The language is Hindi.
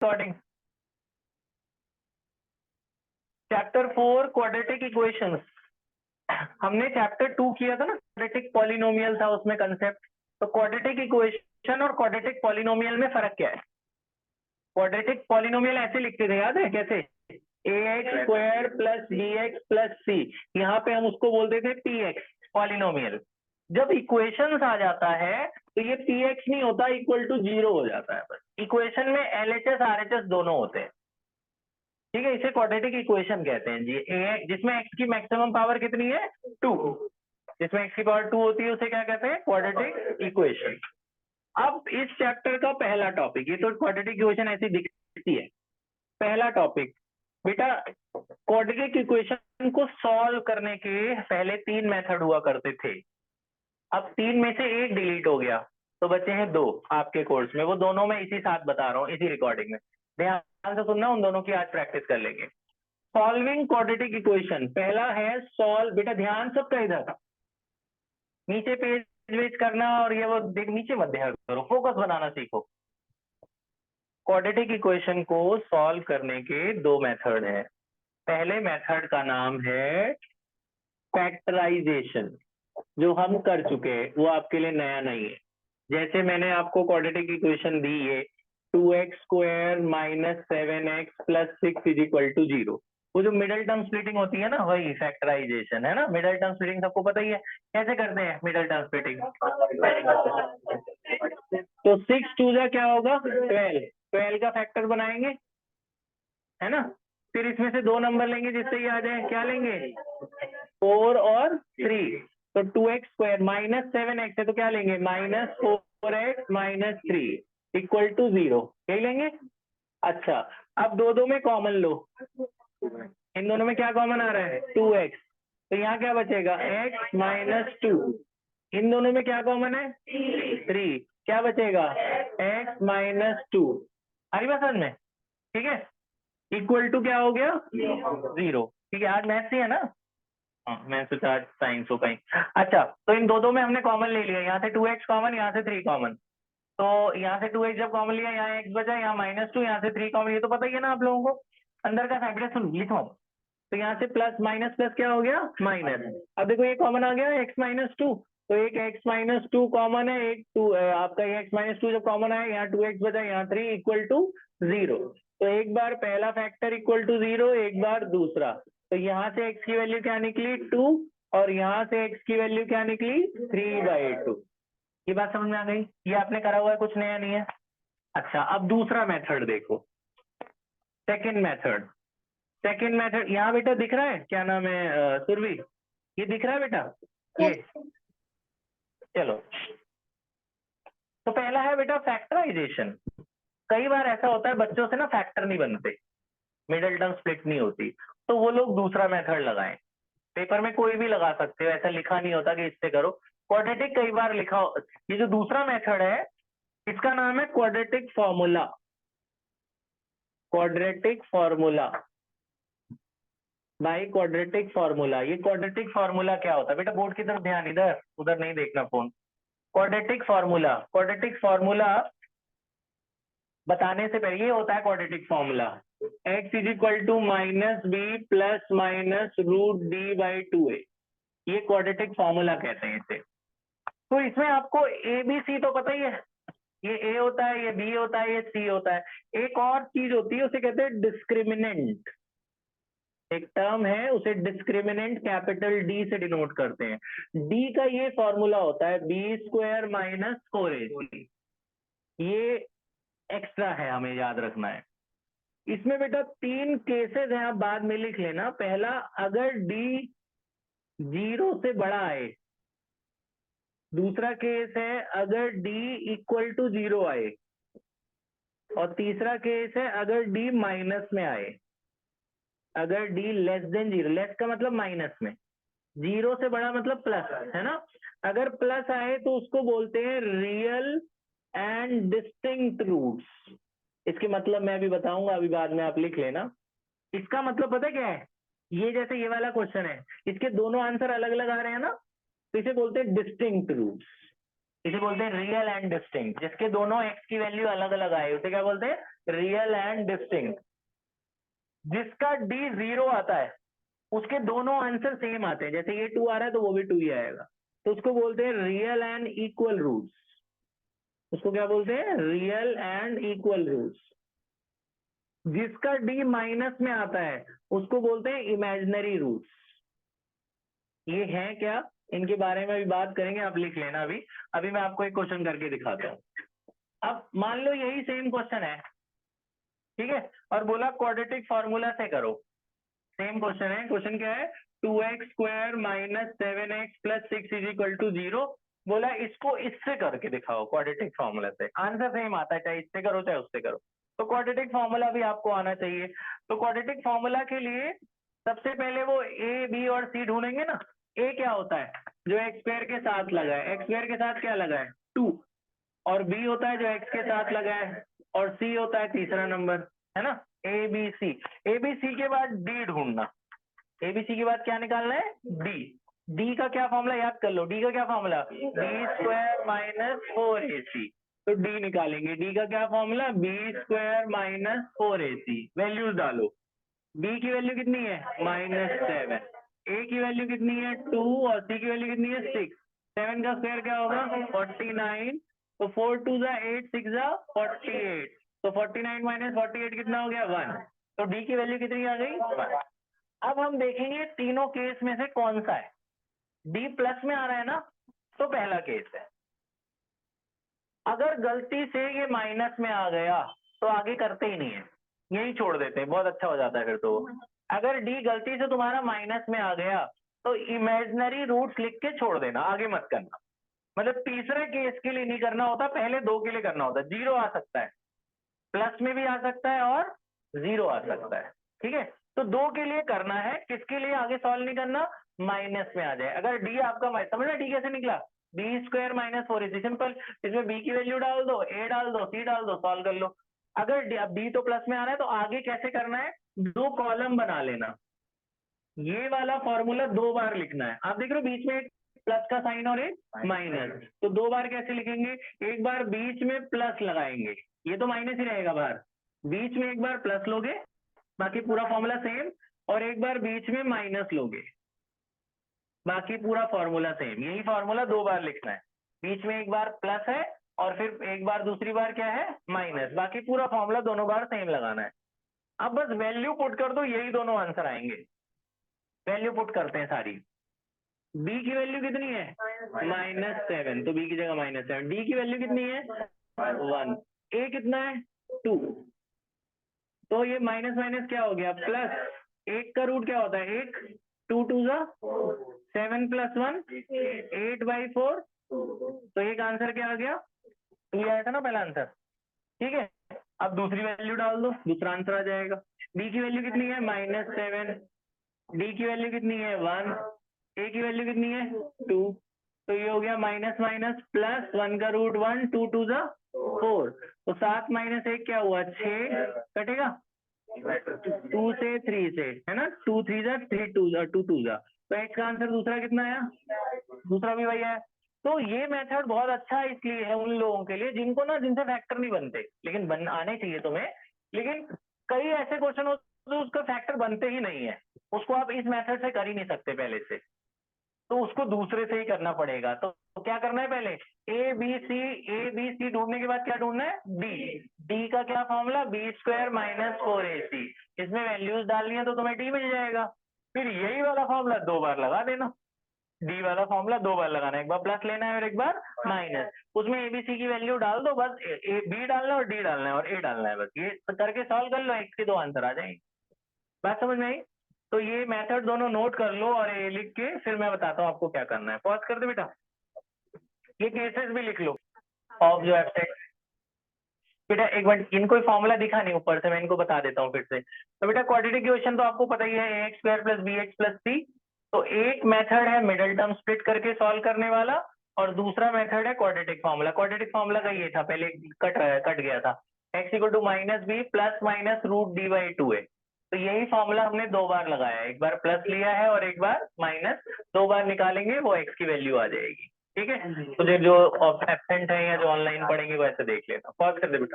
रिकॉर्डिंग। Chapter 4 quadratic equations. हमने चैप्टर 2 किया था ना, क्वाड्रेटिक पॉलिनोमियल था उसमें कंसेप्ट। तो क्वाड्रेटिक इक्वेशन और क्वाड्रेटिक पॉलिनोमियल में फर्क क्या है? क्वाड्रेटिक पॉलिनोमियल ऐसे लिखते थे, याद है कैसे? ax square plus bx plus c, यहाँ पे हम उसको बोलते थे px पॉलिनोमियल। जब इक्वेशंस आ जाता है तो ये px नहीं होता, इक्वल टू 0 हो जाता है। बस इक्वेशन में LHS RHS दोनों होते हैं, ठीक है। इसे क्वाड्रेटिक इक्वेशन कहते हैं जी। जिसमें x की मैक्सिमम पावर कितनी है? 2। जिसमें x की पावर 2 होती है उसे क्या कहते हैं? Quadratic equation. अब इस चैप्टर का पहला टॉपिक, ये तो क्वाड्रेटिक इक्वेशन ऐसी दिखती है। पहला टॉपिक बेटा, क्वाड्रेटिक इक्वेशन को सॉल्व करने के पहले 3 मेथड हुआ करते थे। अब 3 में से एक डिलीट हो गया तो बचे हैं 2 आपके कोर्स में। वो दोनों मैं इसी साथ बता रहा हूँ, इसी रिकॉर्डिंग में। ध्यान से सुनना, उन दोनों की आज प्रैक्टिस कर लेंगे। सॉल्विंग क्वाड्रेटिक इक्वेशन, पहला है सॉल्व। बेटा ध्यान सबका इधर था, नीचे पेज वेज करना और ये वो देख, नीचे मत देखा करो, फोकस बनाना सीखो। क्वाड्रेटिक इक्वेशन को सॉल्व करने के 2 मेथड हैं। पहले मेथड का नाम है फैक्टराइजेशन, जो हम कर चुके हैं, वो आपके लिए नया नहीं है। जैसे मैंने आपको क्वाड्रेटिक इक्वेशन दी है 2x square minus 7x plus 6 is equal to 0। वो जो मिडल टर्म स्प्लिटिंग होती है ना, वही फैक्टराइजेशन है ना। मिडल टर्म स्प्लिटिंग सबको पता ही है, कैसे करते हैं मिडल टर्म स्प्लिटिंग? तो 6 2 जा क्या होगा? 12। 12 का फैक्टर बनाएंगे, है ना। फिर इसमें से 2 नंबर लेंगे जिससे ये आ जाए, क्या लेंगे? 4 और 3। तो 2x स्क्वायर माइनस 7x है तो क्या लेंगे? Minus 4x minus 3 equal to 0, यही लेंगे। अच्छा, अब दो में कॉमन लो, इन दोनों में क्या कॉमन आ रहा है? 2x। तो यहाँ क्या बचेगा? x minus 2। इन दोनों में क्या कॉमन है? 3। क्या बचेगा? x minus 2। आ रही बात समझ में? ठीक है, इक्वल टू क्या हो गया? 0। ठीक है, आज मैथ्स ही है ना। हाँ, मैं सोचा आज साइंस हो कहीं। अच्छा, तो इन दो में हमने कॉमन ले लिया, यहाँ से 2x कॉमन, यहाँ से 3 कॉमन। तो यहाँ से 2x जब कॉमन लिया, यहाँ x बचा, यहाँ माइनस 2, यहाँ से 3 कॉमन, ये तो पता ही है ना आप लोगों को। अंदर का साइड सुन लिखो, तो यहाँ से प्लस माइनस प्लस क्या हो गया? माइनस। अब देखो ये कॉमन आ गया x माइनस 2, तो एक x माइनस 2 कॉमन है, एक 2 आपका x माइनस 2 जब कॉमन आया, यहाँ 2x बचा, यहाँ 3 इक्वल टू 0। तो एक बार पहला फैक्टर इक्वल टू 0, एक बार दूसरा। तो यहाँ से x की वैल्यू क्या निकली? 2, और यहाँ से x की वैल्यू क्या निकली? 3/2। ये बात समझ में आ गई? ये आपने करा हुआ है, कुछ नया नहीं है। अच्छा, अब दूसरा मेथड देखो, सेकेंड मेथड। सेकेंड मेथड यहाँ बेटा दिख रहा है, क्या नाम है सुरभि, ये दिख रहा है बेटा? ये चलो, तो पहला है बेटा फैक्टराइजेशन। कई बार ऐसा होता है बच्चों से ना फैक्टर नहीं बनते, मिडल टर्म स्प्लिट नहीं होती, तो वो लोग दूसरा मेथड लगाएं। पेपर में कोई भी लगा सकते हो, ऐसा लिखा नहीं होता कि इससे करो। क्वाड्रेटिक कई बार लिखा हो। ये जो दूसरा मेथड है इसका नाम है क्वाड्रेटिक फॉर्मूला। क्वाड्रेटिक फॉर्मूला भाई, क्वाड्रेटिक फॉर्मूला। ये क्वाड्रेटिक फॉर्मूला क्या होता है बेटा? बोर्ड की तरफ ध्यान, इधर उधर नहीं देखना phone. Quadratic formula, quadratic formula बताने से पहले ये होता है quadratic formula, x is equal to minus B plus minus root D by 2a। ये क्वाड्रेटिक फॉर्मूला कहते हैं इसे। तो इसमें आपको ए बी सी तो पता ही है, ये a होता है, ये b होता है, ये c होता है। एक और चीज होती है, उसे कहते हैं डिस्क्रिमिनेंट। एक टर्म है, उसे डिस्क्रिमिनेंट कैपिटल डी से डिनोट करते हैं। डी का ये फॉर्मूला होता है बी स्क्वायर माइनस 4ac। ये एक्स्ट्रा है, हमें याद रखना है। इसमें बेटा 3 केसेस हैं, आप बाद में लिख लेना। पहला, अगर डी 0 से बड़ा आए। दूसरा केस है अगर डी इक्वल टू 0 आए। और तीसरा केस है अगर डी माइनस में आए। अगर डी लेस देन 0, लेस का मतलब माइनस में, 0 से बड़ा मतलब प्लस, है ना। अगर प्लस आए तो उसको बोलते हैं रियल एंड डिस्टिंक्ट रूट्स। इसके मतलब मैं अभी बताऊंगा, अभी बाद में आप लिख लेना। इसका मतलब पता क्या है? ये जैसे ये वाला क्वेश्चन है, इसके दोनों आंसर अलग अलग आ रहे हैं ना, तो इसे बोलते हैं डिस्टिंक्ट रूट्स। इसे बोलते हैं रियल एंड डिस्टिंक्ट, जिसके दोनों x की वैल्यू अलग अलग आए उसे क्या बोलते हैं, रियल एंड डिस्टिंक्ट। जिसका d 0 आता है उसके दोनों आंसर सेम आते हैं, जैसे ये 2 आ रहा है तो वो भी 2 ही आएगा, तो उसको बोलते हैं रियल एंड इक्वल रूट्स। उसको क्या बोलते हैं, रियल एंड इक्वल रूट्स। जिसका d माइनस में आता है उसको बोलते हैं इमेजिनरी रूट्स। ये है क्या, इनके बारे में भी बात करेंगे, आप लिख लेना अभी। अभी मैं आपको एक क्वेश्चन करके दिखाता हूँ। अब मान लो यही सेम क्वेश्चन है, ठीक है, और बोला क्वाड्रेटिक फॉर्मूला से करो। सेम क्वेश्चन है, क्वेश्चन क्या है, 2x square minus 7x plus 6 is equal to 0। बोला इसको इससे करके दिखाओ क्वाड्रेटिक फॉर्मूला से, आंसर सेम आता है, चाहे इससे करो चाहे उससे करो। तो क्वाड्रेटिक फॉर्मूला भी आपको आना चाहिए। तो क्वाड्रेटिक फॉर्मूला के लिए सबसे पहले वो a b और c ढूंढेंगे ना। a क्या होता है, जो एक्स स्क्वायर के साथ लगा है, एक्स स्क्वायर के साथ क्या लगा है 2, और b होता है जो x के साथ लगा है, और c होता है तीसरा नंबर, है ना। a b c, a b c के बाद d ढूंढना। a b c के बाद क्या निकालना है, d। d का क्या फॉर्मूला याद कर लो, d का क्या formula, b square minus 4ac। तो d निकालेंगे, d का क्या formula, b square minus 4ac। Values डालो, b की वैल्यू कितनी है -7, a की वैल्यू कितनी है 2 और c की वैल्यू कितनी है 6। 7 का स्क्वायर क्या होगा 49, तो 4 2 जा 8 6 जा 48, तो 49 माइनस 48 कितना हो गया 1। तो d की वैल्यू कितनी आ गई 1। अब हम देखेंगे तीनों केस में से कौन सा है। d प्लस में आ रहा है ना, तो पहला केस है। अगर गलती से ये माइनस में आ गया तो आगे करते ही नहीं है, यही छोड़ देते हैं, बहुत अच्छा हो जाता है फिर तो। अगर d गलती से तुम्हारा माइनस में आ गया तो इमेजिनरी रूट्स लिख के छोड़ देना, आगे मत करना। मतलब तीसरे केस के लिए नहीं करना होता, पहले दो के लिए करना होता है। 0 आ सकता है, प्लस में भी आ सकता है और 0 आ सकता है, ठीक है। तो 2 के लिए करना है, किसके लिए आगे सॉल्व नहीं करना, माइनस में आ जाए। अगर d आपका समझ डी कैसे निकला, b square minus 4ac, simple. इसमें b की वैल्यू डाल दो, a डाल दो, c डाल दो, सॉल्व कर लो। अगर b तो प्लस में आ रहा है तो आगे कैसे करना है, 2 कॉलम बना लेना। ये वाला फॉर्मूला 2 बार लिखना है। आप देख रहे हो बीच में एक प्लस का साइन और एक माइनस, तो 2 बार कैसे लिखेंगे, एक बार बीच में प्लस लगाएंगे, ये तो माइनस ही रहेगा बाहर, बीच में एक बार प्लस लोगे, बाकी पूरा फॉर्मूला सेम, और एक बार बीच में माइनस लोगे, बाकी पूरा फॉर्मूला सेम। यही फॉर्मूला 2 बार लिखना है, बीच में एक बार प्लस है और फिर एक बार दूसरी बार क्या है माइनस, बाकी पूरा फॉर्मूला दोनों बार सेम लगाना है। अब बस वैल्यू पुट कर दो, यही दोनों आंसर आएंगे। वैल्यू पुट करते हैं सारी। b की वैल्यू कितनी है -7, तो b की जगह -7। d की वैल्यू कितनी है 1, a कितना है 2, तो ये माइनस माइनस क्या हो गया प्लस, एक का रूट क्या होता है 1, 2 2 जा 7 प्लस 1 8/4, तो एक आंसर क्या आ गया 2 आया था ना पहला आंसर, ठीक है। अब दूसरी वैल्यू डाल दो, दूसरा आंसर आ जाएगा। b की वैल्यू कितनी है -7, d की वैल्यू कितनी है 1, a की वैल्यू कितनी है 2, तो ये हो गया माइनस माइनस प्लस, 1 का रूट 1, 2 2 जा 4, तो 7 माइनस 1 क्या हुआ 6, कटेगा 2 से 3 से, है ना, 2 3 जा 3 2 जा 2 2 जा, तो x का आंसर दूसरा कितना आया, दूसरा भी वही है। तो ये मेथड बहुत अच्छा इसलिए है उन लोगों के लिए जिनको ना, जिनसे फैक्टर नहीं बनते, लेकिन आने चाहिए तुम्हें, लेकिन कई ऐसे क्वेश्चन होते हैं उसका फैक्टर बनते ही नहीं है, उसको आप इस मेथड से कर ही नहीं सकते पहले से, तो उसको दूसरे से ही करना पड़ेगा। तो क्या करना है पहले ए बी सी ढूंढने के बाद क्या ढूंढना है डी का क्या formula B square minus 4ac, इसमें वैल्यूज डालनी है तो तुम्हें डी मिल जाएगा। फिर यही वाला फॉर्मूला 2 बार लगा देना, डी वाला फॉर्मूला 2 बार लगाना, एक बार प्लस लेना है और एक बार माइनस, उसमें एबीसी की वैल्यू डाल दो, बस बी डालना है और डी डालना है और ए डालना है, बस ये करके सॉल्व कर लो, एक के 2 आंसर आ जाएंगे। बात समझ में आई। तो ये मेथड दोनों नोट कर लो और ये लिख के फिर मैं बताता हूँ आपको क्या करना है। पॉज कर दे बेटा, ये केसेस भी लिख लो ऑफ जो एब्स्ट्रैक्ट। बेटा एक मिनट, इनको फॉर्मूला दिखा नहीं ऊपर से, मैं इनको बता देता हूँ फिर से। तो बेटा क्वाड्रेटिक इक्वेशन तो आपको पता ही है, ax square plus bx plus c। तो एक मेथड है मिडिल टर्म स्प्लिट करके सॉल्व करने वाला, और दूसरा मेथड है क्वाड्रेटिक फॉर्मूला। क्वाड्रेटिक फॉर्मूला का ये था, पहले कट गया था, x equal to -b plus minus root d/2 है। तो यही फॉर्मूला हमने 2 बार लगाया है, एक बार प्लस लिया है और एक बार माइनस, 2 बार निकालेंगे वो x की वैल्यू आ जाएगी। ठीक है, तो जो एब्सेंट है या जो ऑनलाइन पढ़ेंगे वैसे देख लेना। पॉज कर दे बेटा।